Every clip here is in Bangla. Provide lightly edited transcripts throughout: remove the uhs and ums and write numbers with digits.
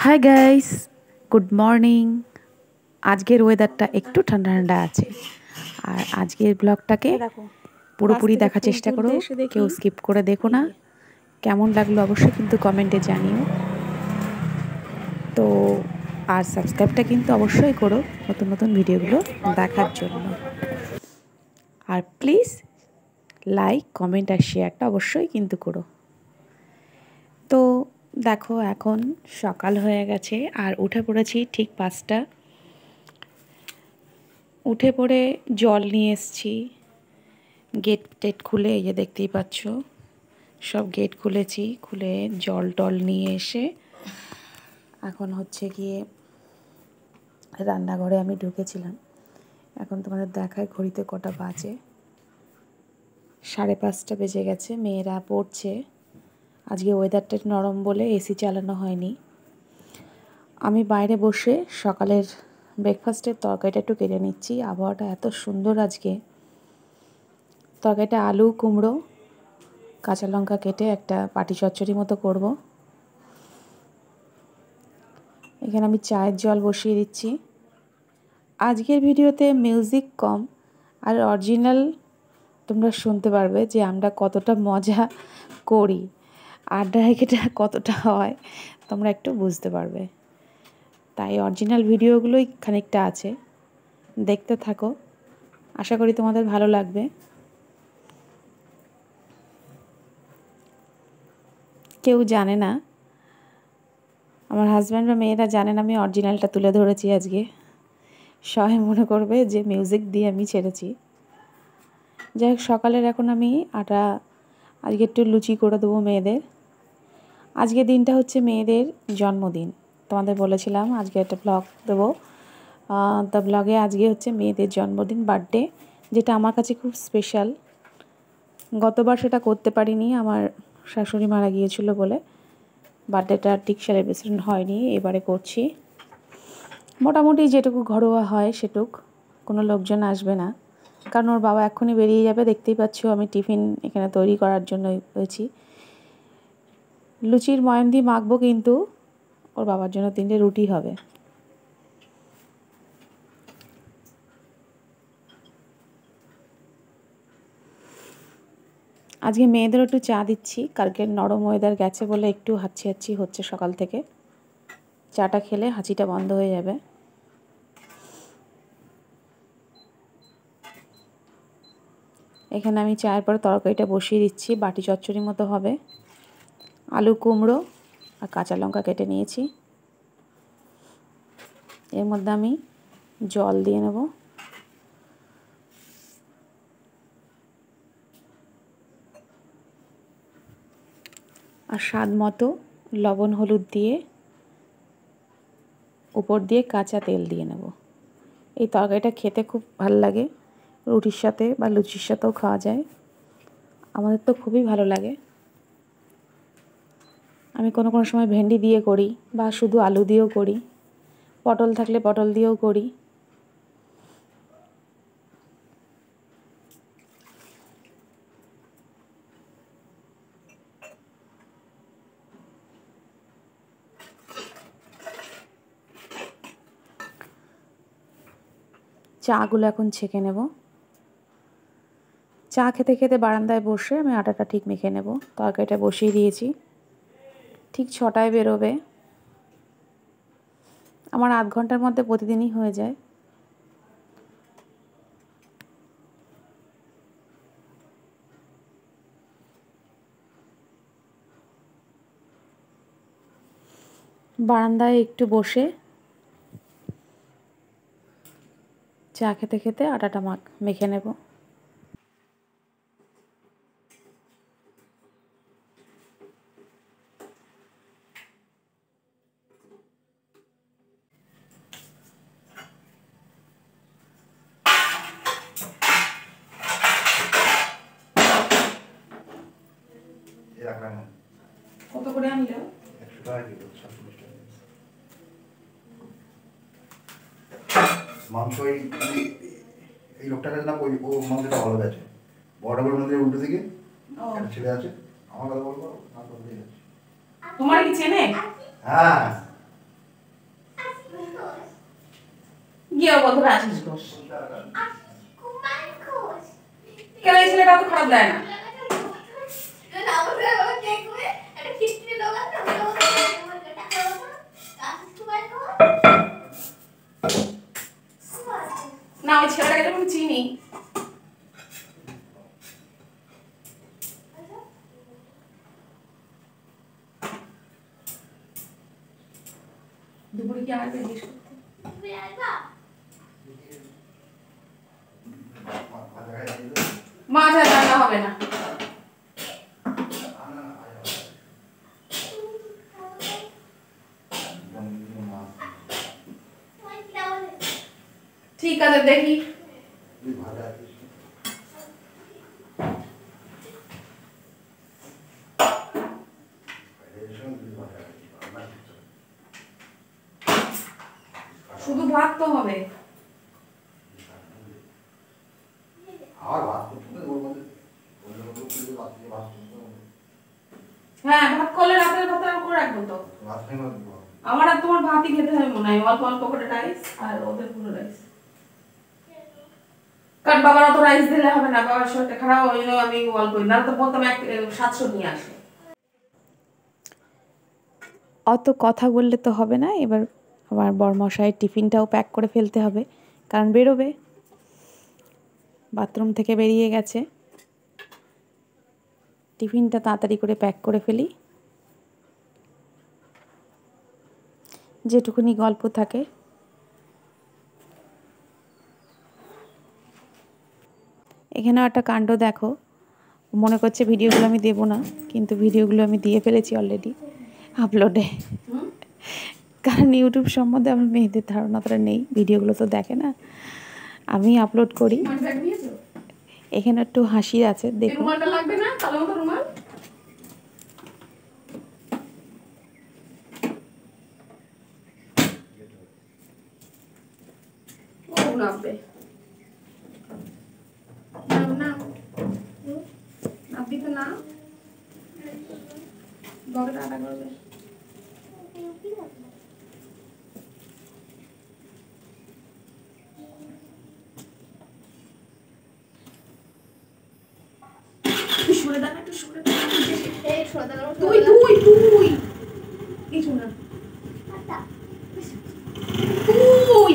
Hi guys, good morning. আজকের ওয়েদারটা একটু ঠান্ডা ঠান্ডা আছে। আর আজকের ব্লগটাকে দেখো পুরোপুরি দেখার চেষ্টা করো, কেউ স্কিপ করে দেখো না। কেমন লাগলো অবশ্যই কিন্তু কমেন্টে জানিও। তো আর সাবস্ক্রাইবটা কিন্তু অবশ্যই করো নতুন নতুন ভিডিওগুলো দেখার জন্য। আর প্লিজ লাইক, কমেন্ট আর শেয়ারটা অবশ্যই কিন্তু করো। তো দেখো এখন সকাল হয়ে গেছে আর উঠে পড়েছি ঠিক 5টা। উঠে পড়ে জল নিয়ে এসেছি, গেট টেট খুলে, এই যে দেখতেই পাচ্ছ সব গেট খুলেছি, খুলে জল টল নিয়ে এসে এখন হচ্ছে গিয়ে রান্নাঘরে আমি ঢুকেছিলাম। এখন তোমাদের দেখায় ঘড়িতে কটা বাজে, 5:30 বেজে গেছে। মেয়েরা পড়ছে। আজকে ওয়েদারটা নরম বলে এসি চালানো হয়নি। আমি বাইরে বসে সকালের ব্রেকফাস্টের তরকারিটা একটু কেটে নিচ্ছি। আবহাওয়াটা এত সুন্দর আজকে। তরকারিটা আলু, কুমড়ো, কাঁচা লঙ্কা কেটে একটা পাটি চচ্চড়ি মতো করব। এখানে আমি চায়ের জল বসিয়ে দিচ্ছি। আজকের ভিডিওতে মিউজিক কম আর অরিজিনাল তোমরা শুনতে পারবে যে আমরা কতটা মজা করি, আড্ডা হেঁকেটা কতটা হয় তোমরা একটু বুঝতে পারবে। তাই অরিজিনাল ভিডিওগুলোই খানিকটা আছে, দেখতে থাকো, আশা করি তোমাদের ভালো লাগবে। কেউ জানে না, আমার হাজব্যান্ড বা মেয়েরা জানেন আমি অরিজিনালটা তুলে ধরেছি আজকে। সবাই মনে করবে যে মিউজিক দিয়ে আমি ছেড়েছি। যাই হোক, সকালের এখন আমি আটা আজকে একটু লুচি করে দেবো মেয়েদের। আজকের দিনটা হচ্ছে মেয়েদের জন্মদিন। তোমাদের বলেছিলাম আজকে একটা ব্লগ দেবো। তা ব্লগে আজকে হচ্ছে মেয়েদের জন্মদিন, বার্থডে, যেটা আমার কাছে খুব স্পেশাল। গতবার সেটা করতে পারিনি, আমার শাশুড়ি মারা গিয়েছিল বলে বার্থডেটা ঠিক সেলিব্রেশন হয়নি। এবারে করছি মোটামুটি যেটুকু ঘরোয়া হয় সেটুক, কোনো লোকজন আসবে না, কারণ ওর বাবা এক্ষুনি বেরিয়ে যাবে। দেখতেই পাচ্ছ আমি টিফিন এখানে তৈরি করার জন্য হয়েছি। লুচির ময়ান দিয়ে মাখবো, কিন্তু ওর বাবার জন্য 3টে রুটি হবে। আজকে মেয়েদেরও একটু চা দিচ্ছি, কালকে নরম ওয়েদার গেছে বলে একটু হাঁচি হাঁচি হচ্ছে সকাল থেকে। চাটা খেলে হাঁচিটা বন্ধ হয়ে যাবে। এখানে আমি চায়ের পরে তরকারিটা বসিয়ে দিচ্ছি, বাটি চচ্চড়ি মতো হবে। আলু, কুমড়ো আর কাঁচা লঙ্কা কেটে নিয়েছি। এর মধ্যে আমি জল দিয়ে নেব। আর স্বাদ মতো লবণ হলুদ দিয়ে উপর দিয়ে কাঁচা তেল দিয়ে নেব। এই তরকারিটা খেতে খুব ভালো লাগে, রুটির সাথে বা লুচির সাথেও খাওয়া যায়। আমাদের তো খুবই ভালো লাগে। আমি কোনো কোনো সময় ভেন্ডি দিয়ে করি বা শুধু আলু দিয়েও করি, পটল থাকলে পটল দিয়েও করি। চাগুলো এখন ছেঁকে নেব। চা খেতে খেতে বারান্দায় বসে আমি আটাটা ঠিক মেখে নেব। তরকারিটা বসিয়ে দিয়েছি, ঠিক 6টায় বেরোবে। আমার আধ ঘন্টার মধ্যে প্রতিদিনই হয়ে যায়। বারান্দায় একটু বসে চা খেতে খেতে আটাটা মেখে নেব। কত করে আনলো? 100 টাকা কিলো, 47 টাকা। মাংস এই লোকটার কাছে না, ওই ও মাংসটা ভালো গেছে। বড়গুলোর মধ্যে উল্টো দিকে একটা ছেলে আছে, আমার কথা বলবো না, তোমার কি চেনে? হ্যাঁ, গিয়ে বলতে আশিস ঘোষ কেন এই ছেলেটা তো খারাপ দেয় না। না ওই ছেলেটাকে তো আমি চিনি। দুপুরে কি আসবে জিজ্ঞেস করতে? মাছ আর রান্না হবে না। ঠিক আছে দেখি। শুধু ভাত তো হবে। হ্যাঁ ভাত করলে রাতের ভাত করে রাখবো তো। আমার আর তোমার ভাতই খেতে হবে মনে হয়, অল্প অল্প করে রাইস আর ওদের পুরো রাইস। কারণ বাবার অত রাইস দিলে হবে না, বাবার শরীরটা খারাপ, ওই জন্য আমি অল্প, না তো বলতাম 700 নিয়ে আসে। অত কথা বললে তো হবে না। এবার আমার বরমশাইয়ের টিফিনটাও প্যাক করে ফেলতে হবে, কারণ বেরোবে, বাথরুম থেকে বেরিয়ে গেছে। টিফিনটা তাড়াতাড়ি করে প্যাক করে ফেলি, যেটুকুনি গল্প থাকে। এখানেও একটা কাণ্ড দেখো, মনে করছে ভিডিওগুলো আমি দেবো না, কিন্তু ভিডিওগুলো আমি দিয়ে ফেলেছি অলরেডি আপলোডে। কারণ ইউটিউব সম্বন্ধে আমার মেয়েদের ধারণাটা নেই, ভিডিওগুলো তো দেখে না, আমি আপলোড করি। এখানে একটু হাসি আছে দেখো। লাগবে না কালো মতো রুমাল। ও নামবে না নাবি তো না বগটা আটা করবে। সরে দাও একটু, সরে দাও। এই সরে দাও। তুই কিছু না। আটা তুই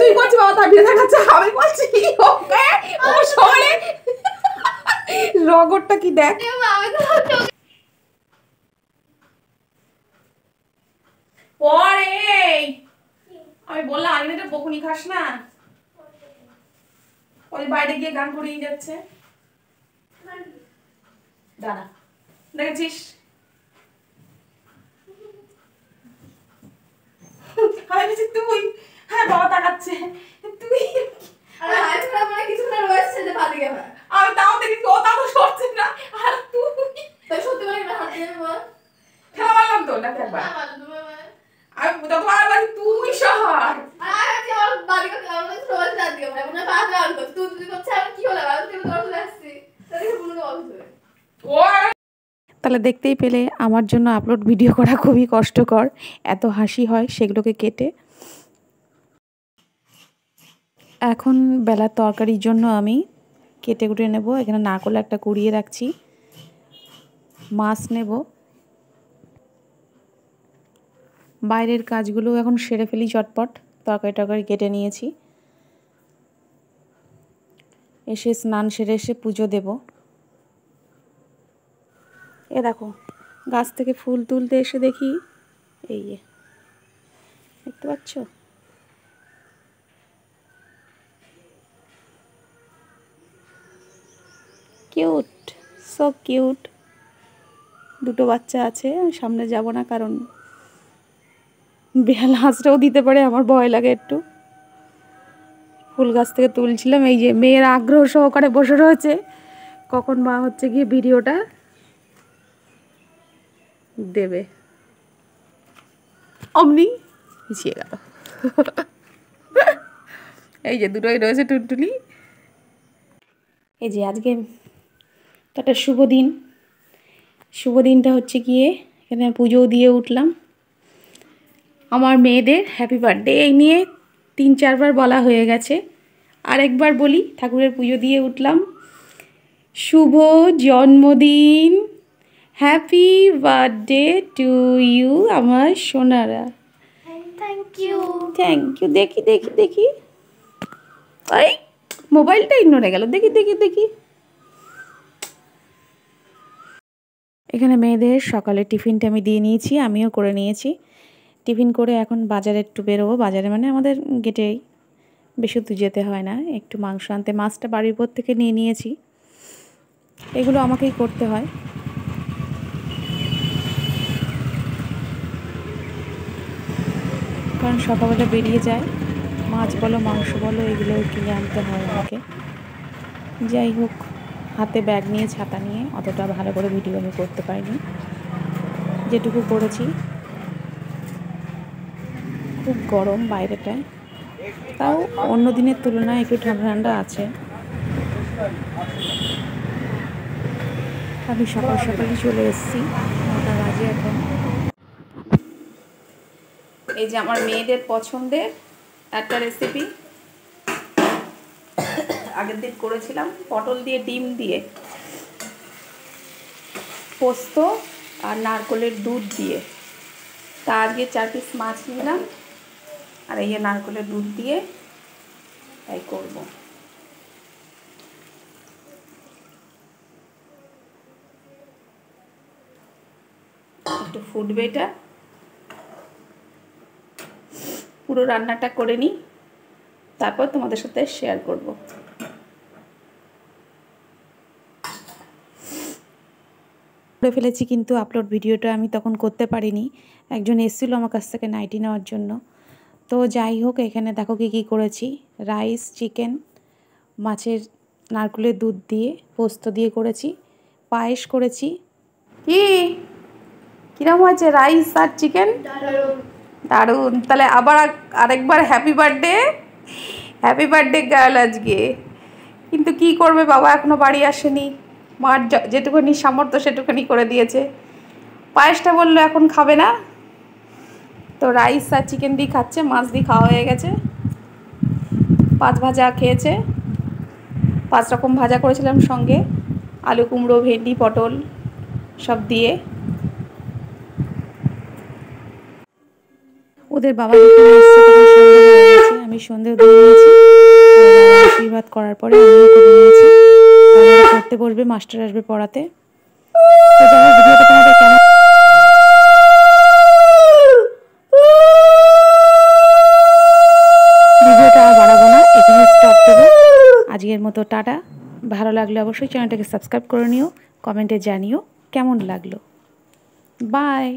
তুই করছিস বাবা, তার বিয়ে দেখাচ্ছে, আমি বলছি ওকে ও সরে। রগরটা কি দেখ। পরে আমি বললাম আমি তো বকুনি খাস না, ওই বাইরে গিয়ে গান করিয়ে যাচ্ছে। দাঁড়া দেখেছিস, আমি বলছি তুই, হ্যাঁ বাবা তাকাচ্ছে তুই। আমি তাও দেখি ও তাও সরছে না, আর তুই সত্যি বলি না, হাতে খেলা মারলাম তো না একবার। আমি ততবার বলি তুই সর। তাহলে দেখতেই পেলে আমার জন্য আপলোড ভিডিও করা খুবই কষ্টকর, এত হাসি হয় সেগুলোকে কেটে। এখন বেলার তরকারির জন্য আমি কেটে কুটে নেব। এখানে নারকেল একটা কুড়িয়ে রাখছি, মাছ নেব, বাইরের কাজগুলো এখন সেরে ফেলি চটপট। তরকারি কেটে নিয়েছি, এসে স্নান সেরে এসে পুজো দেব। এ দেখো গাছ থেকে ফুল তুলতে এসে দেখি এই দেখতে পাচ্ছ, কিউট, সো কিউট। দুটো বাচ্চা আছে, আমি সামনে যাব না, কারণ বেহাল হাঁসটাও দিতে পারে, আমার ভয় লাগে একটু। ফুল গাছ থেকে তুলছিলাম, এই যে মেয়ের আগ্রহ সহকারে বসে রয়েছে, কখন মা হচ্ছে গিয়ে ভিডিওটা দেবে। অমনি পিছিয়ে গেল। এই যে দুটোই রয়েছে টুনটুনি। এই যে আজকে একটা শুভ দিন, শুভ দিনটা হচ্ছে গিয়ে এখানে পুজোও দিয়ে উঠলাম। আমার মেয়েদের হ্যাপি বার্থডে এই নিয়ে 3-4 বার বলা হয়ে গেছে, আরেকবার বলি। ঠাকুরের পুজো দিয়ে উঠলাম। শুভ জন্মদিন, হ্যাপি বার্থডে টু ইউ আমার সোনারা। Thank you. Thank you. দেখি দেখি দেখি, এই মোবাইলটাই নড়ে গেল। দেখি দেখি দেখি। এখানে মেয়েদের সকালে টিফিনটা আমি দিয়ে নিয়েছি, আমিও করে নিয়েছি। টিফিন করে এখন বাজারে একটু বেরোবো। বাজারে মানে আমাদের গেটেই, বেশি দূর যেতে হয় না। একটু মাংস আনতে, মাছটা বাড়ির উপর থেকে নিয়ে নিয়েছি। এগুলো আমাকেই করতে হয়। কারণ সকালবেলা বেরিয়ে যায়, মাছ বলো মাংস বলো এগুলো কিনে আনতে হয় আমাকে। যাই হোক, হাতে ব্যাগ নিয়ে ছাতা নিয়ে অতটা ভালো করে ভিডিও আমি করতে পারিনি, যেটুকু করেছি। খুব গরম বাইরেটায়, তাও অন্য দিনের তুলনায় একটু ঠান্ডা ঠান্ডা আছে। আমি সকাল সকালই চলে এসেছি, 9টা বাজে এখন। এই যে আমার মেয়েদের পছন্দের একটা রেসিপি আগের দিন করেছিলাম, পটল দিয়ে ডিম দিয়ে, পোস্ত আর নারকেলের দুধ দিয়ে। তা আজকে 4 পিস মাছ নিলাম আর এই নারকেলের দুধ দিয়ে তাই করব। একটু ফুটবে এটা, পুরো রান্নাটা করে নিই, তারপর তোমাদের সাথে শেয়ার করব। করে ফেলেছি, কিন্তু আপলোড ভিডিওটা আমি তখন করতে পারিনি। একজন এসেছিলো আমার কাছ থেকে নাইটি নেওয়ার জন্য। তো যাই হোক, এখানে দেখো কী করেছি। রাইস, চিকেন, মাছের নারকেলের দুধ দিয়ে পোস্ত দিয়ে করেছি, পায়েস করেছি। কিরম হয়েছে রাইস আর চিকেন? দারুণ। তাহলে আবার আরেকবার happy birthday, happy birthday girl আজকে। কিন্তু কি করবে, বাবা এখনও বাড়ি আসেনি। মার যেটুকুনি সামর্থ্য সেটুকুনি করে দিয়েছে। পায়েসটা বললো এখন খাবে না, তো রাইস আর চিকেন দিয়ে খাচ্ছে। মাছ দিয়ে খাওয়া হয়ে গেছে। 5 ভাজা খেয়েছে, 5 রকম ভাজা করেছিলাম সঙ্গে, আলু, কুমড়ো, ভেন্ডি, পটল সব দিয়ে। ওদের বাবা যখন এসছে তখন সন্ধ্যে হয়ে গেছে, আমি সন্ধ্যেও দিয়ে নিয়েছি। বাবা আশীর্বাদ করার পরে আমিও করে নিয়েছি, কারণ ওরা পড়তে বসবে, মাস্টার আসবে পড়াতে। তো যাই হোক, ভিডিওটা তোমাদের কেমন, ভিডিওটা আর বাড়াবো না, এখানে স্টপ দেবো আজকের মতো। টাটা। ভালো লাগলে অবশ্যই চ্যানেলটাকে সাবস্ক্রাইব করে নিও, কমেন্টে জানিও কেমন লাগলো। বাই।